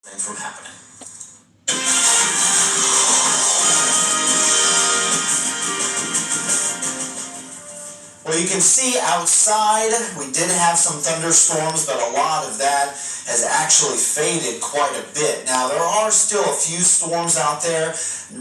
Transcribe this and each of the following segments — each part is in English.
from happening. Well, you can see outside we did have some thunderstorms, but a lot of that has actually faded quite a bit. Now, there are still a few storms out there,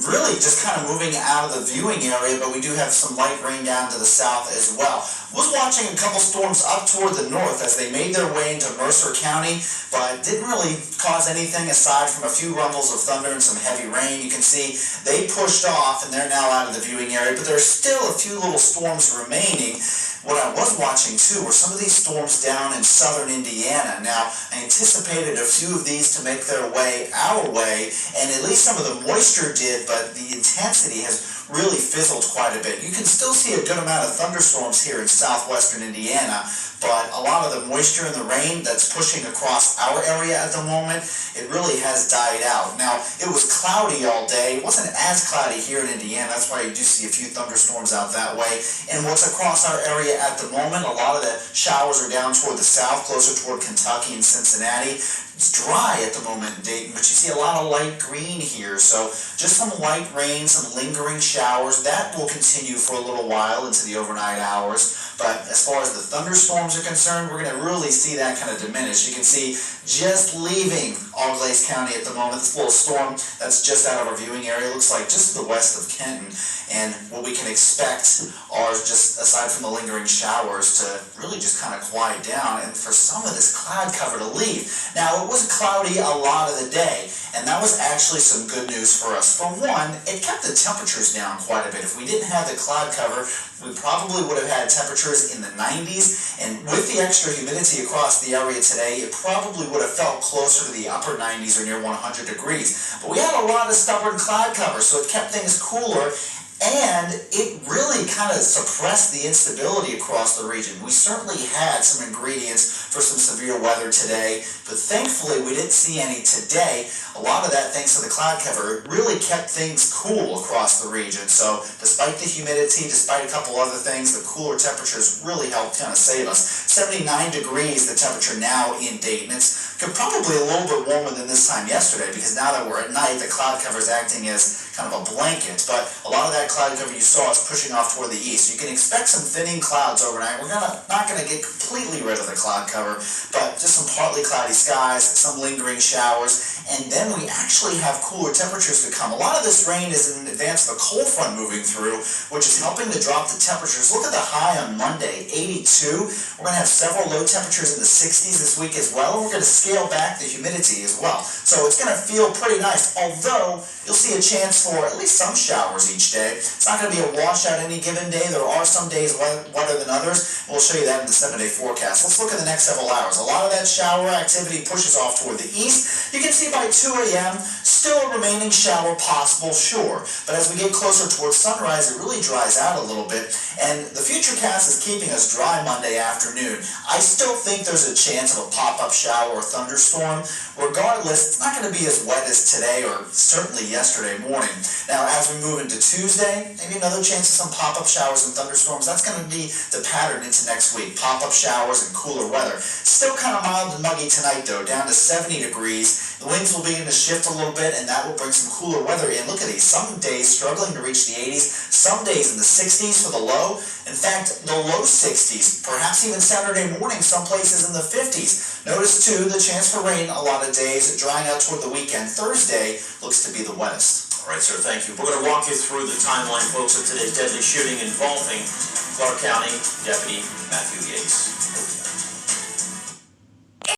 really just kind of moving out of the viewing area, but we do have some light rain down to the south as well. Was watching a couple storms up toward the north as they made their way into Mercer County, but didn't really cause anything aside from a few rumbles of thunder and some heavy rain. You can see they pushed off and they're now out of the viewing area, but there's still a few little storms remaining. What I was watching too were some of these storms down in southern Indiana. Now, I anticipated a few of these to make their way our way, and at least some of the moisture did, but the intensity has really fizzled quite a bit. You can still see a good amount of thunderstorms here in southwestern Indiana, but a lot of the moisture and the rain that's pushing across our area at the moment, it really has died out. Now, it was cloudy all day. It wasn't as cloudy here in Indiana. That's why you do see a few thunderstorms out that way. And what's across our area at the moment, a lot of the showers are down toward the south, closer toward Kentucky and Cincinnati. It's dry at the moment in Dayton, but you see a lot of light green here. So just some light rain, some lingering showers. That will continue for a little while into the overnight hours. But as far as the thunderstorms are concerned, we're going to really see that kind of diminish. You can see just leaving Auglaize County at the moment, this little storm that's just out of our viewing area, looks like just to the west of Kenton. And what we can expect are just, aside from the lingering showers, to really just kind of quiet down and for some of this cloud cover to leave. Now, it was cloudy a lot of the day, and that was actually some good news for us. For one, it kept the temperatures down quite a bit. If we didn't have the cloud cover, we probably would have had temperatures in the 90s, and with the extra humidity across the area today, it probably would have felt closer to the upper 90s or near 100 degrees. But we had a lot of stubborn cloud cover, so it kept things cooler. And it really kind of suppressed the instability across the region. We certainly had some ingredients for some severe weather today, but thankfully we didn't see any today. A lot of that, thanks to the cloud cover, really kept things cool across the region. So despite the humidity, despite a couple other things, the cooler temperatures really helped kind of save us. 79 degrees the temperature now in Dayton. It's probably a little bit warmer than this time yesterday, because now that we're at night, the cloud cover is acting as kind of a blanket. But a lot of that cloud cover you saw is pushing off toward the east. You can expect some thinning clouds overnight. We're not going to get completely rid of the cloud cover, but just some partly cloudy skies, some lingering showers, and then we actually have cooler temperatures to come. A lot of this rain is in advance of a cold front moving through, which is helping to drop the temperatures. Look at the high on Monday, 82. We're going to have several low temperatures in the 60s this week as well, and we're going to scale back the humidity as well. So it's going to feel pretty nice, although you'll see a chance for at least some showers each day. It's not going to be a washout any given day. There are some days wetter than others. We'll show you that in the 7-day forecast. Let's look at the next several hours. A lot of that shower activity pushes off toward the east. You can see by 2 a.m., still a remaining shower possible, sure. But as we get closer towards sunrise, it really dries out a little bit. And the Futurecast is keeping us dry Monday afternoon. I still think there's a chance of a pop-up shower or thunderstorm. Regardless, it's not going to be as wet as today or certainly yesterday morning. Now, as we move into Tuesday, maybe another chance of some pop-up showers and thunderstorms. That's going to be the pattern into next week. Pop-up showers and cooler weather. Still kind of mild and muggy tonight, though, down to 70 degrees. The winds will begin to shift a little bit, and that will bring some cooler weather in. Look at these. Some days struggling to reach the 80s. Some days in the 60s for the low. In fact, the low 60s. Perhaps even Saturday morning, some places in the 50s. Notice, too, the chance for rain a lot of days, drying out toward the weekend. Thursday looks to be the wettest. All right, sir, thank you. We're going to walk you through the timeline, folks, of today's deadly shooting involving Clark County Deputy Matthew Yates.